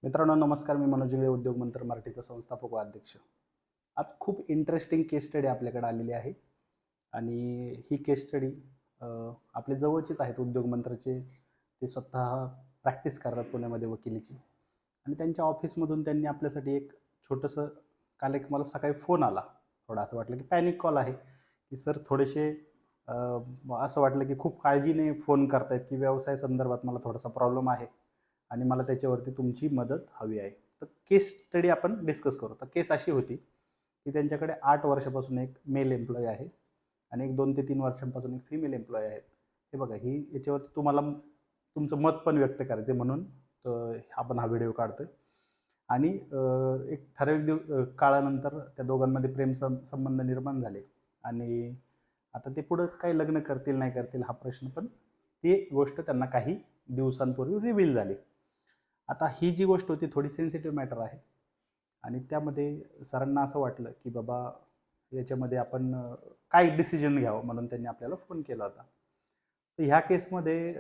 मित्रांनो नमस्कार. मी मनोज इंगळे, उद्योग मंत्र मराठीचा संस्थापक व अध्यक्ष. आज खूप इंटरेस्टिंग केस स्टडी आपल्याकडे आलेली आहे आणि ही केस स्टडी आपले जवळचेच आहेत उद्योग मंत्राचे. ते स्वतः प्रॅक्टिस करतात पुण्यामध्ये वकिलीची आणि त्यांच्या ऑफिसमधून त्यांनी आपल्यासाठी एक छोटंसं, काल एक मला सकाळी फोन आला. थोडं असं वाटलं की पॅनिक कॉल आहे की सर थोडेसे असं वाटलं की खूप काळजीने फोन करतायत की व्यवसाय संदर्भात मला थोडासा प्रॉब्लेम आहे आणि मला त्याच्यावरती तुमची मदत हवी आहे. तर केस स्टडी आपण डिस्कस करू. तर केस अशी होती की त्यांच्याकडे 8 वर्षापासून एक मेल एम्प्लॉई आहे आणि एक 2 ते 3 वर्षांपासून एक फिमेल एम्प्लॉई आहेत. हे बघा, ही याच्यावरती तुम्हाला तुमचं मत पण व्यक्त करायचं म्हणून आपण हा व्हिडिओ काढतोय. आणि एक ठराविक काळानंतर त्या दोघांमध्ये संबंध निर्माण झाले आणि आता ते पुढं काही लग्न करतील नाही करतील हा प्रश्न, पण ती गोष्ट त्यांना काही दिवसांपूर्वी रिव्हील झाली. आता ही जी गोष्ट होती थोडी सेन्सिटिव्ह मॅटर आहे आणि त्यामध्ये सरांना असं वाटलं की बाबा याच्यामध्ये आपण काय डिसिजन घ्यावं, म्हणून त्यांनी आपल्याला फोन केला होता. तर ह्या केसमध्ये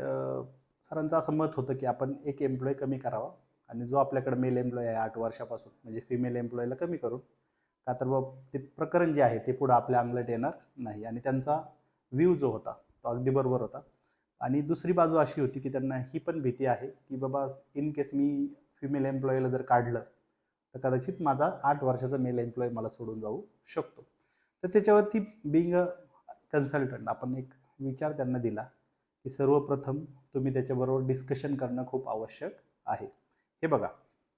सरांचं असं मत होतं की आपण एक एम्प्लॉय कमी करावा आणि जो आपल्याकडे मेल एम्प्लॉय आहे 8 वर्षापासून, म्हणजे फिमेल एम्प्लॉयला कमी करू, का तर बाबा ते प्रकरण जे आहे ते पुढं आपल्या अंगलट येणार नाही. आणि त्यांचा व्ह्यू जो होता तो अगदी बरोबर होता. आणि दुसरी बाजू अशी होती की त्यांना ही पण भीती आहे की बाबा इन केस मी फिमेल एम्प्लॉईला जर काढलं तर कदाचित माझा 8 वर्षाचा मेल एम्प्लॉई मला सोडून जाऊ शकतो. तर त्याच्यावरती बिंग अ कन्सल्टंट आपण एक विचार त्यांना दिला की सर्वप्रथम तुम्ही त्याच्याबरोबर डिस्कशन करणं खूप आवश्यक आहे. हे बघा,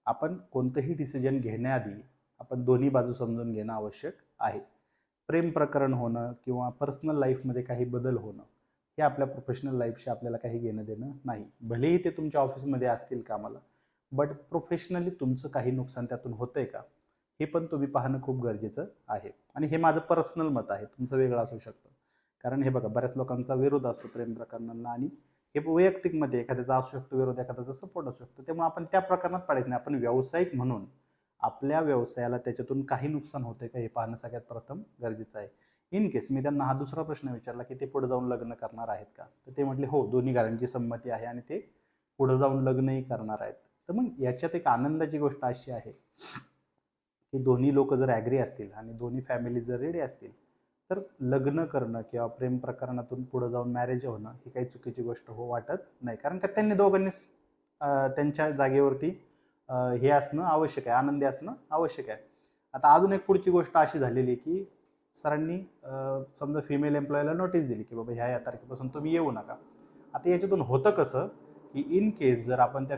आपण कोणतंही डिसिजन घेण्याआधी आपण दोन्ही बाजू समजून घेणं आवश्यक आहे. प्रेम प्रकरण होणं किंवा पर्सनल लाईफमध्ये काही बदल होणं हे आपल्या प्रोफेशनल लाईफशी आपल्याला काही घेणं देणं नाही. भलेही ते तुमच्या ऑफिसमध्ये असतील कामाला, बट प्रोफेशनली तुमचं काही नुकसान त्यातून होतंय का हे पण तुम्ही पाहणं खूप गरजेचं आहे. आणि हे माझं पर्सनल मत आहे, तुमचं वेगळं असू शकतं. कारण हे बघा, बऱ्याच लोकांचा विरोध असतो प्रेम प्रकरणांना आणि हे वैयक्तिकमध्ये एखाद्याचा असू शकतो विरोध, एखाद्याचा सपोर्ट असू शकतो. त्यामुळे आपण त्या प्रकरणात पडायचं नाही. आपण व्यावसायिक म्हणून आपल्या व्यवसायाला त्याच्यातून काही नुकसान होतंय का हे पाहणं सगळ्यात प्रथम गरजेचं आहे. इन केस मी त्यांना हा दुसरा प्रश्न विचारला की ते पुढे जाऊन लग्न करणार आहेत का, तर ते म्हटले हो, दोन्ही घरांची संमती आहे आणि ते पुढे जाऊन लग्नही करणार आहेत. तर मग याच्यात एक आनंदाची गोष्ट अशी आहे की दोन्ही लोक जर ॲग्री असतील आणि दोन्ही फॅमिली जर रेडी असतील तर लग्न करणं किंवा प्रेम प्रकरणातून पुढे जाऊन मॅरेज होणं ही काही चुकीची गोष्ट वाटत नाही. कारण का त्यांनी दोघांनी त्यांच्या जागेवरती हे असणं आवश्यक आहे, आनंदी असणं आवश्यक आहे. आता अजून एक पुढची गोष्ट अशी झालेली की सरांनी समजा फिमेल एम्प्लॉयला नोटीस दिली की बाबा ह्या तारखेपासून तुम्ही येऊ नका. आता याच्यातून होतं कसं की इन केस जर आपण त्या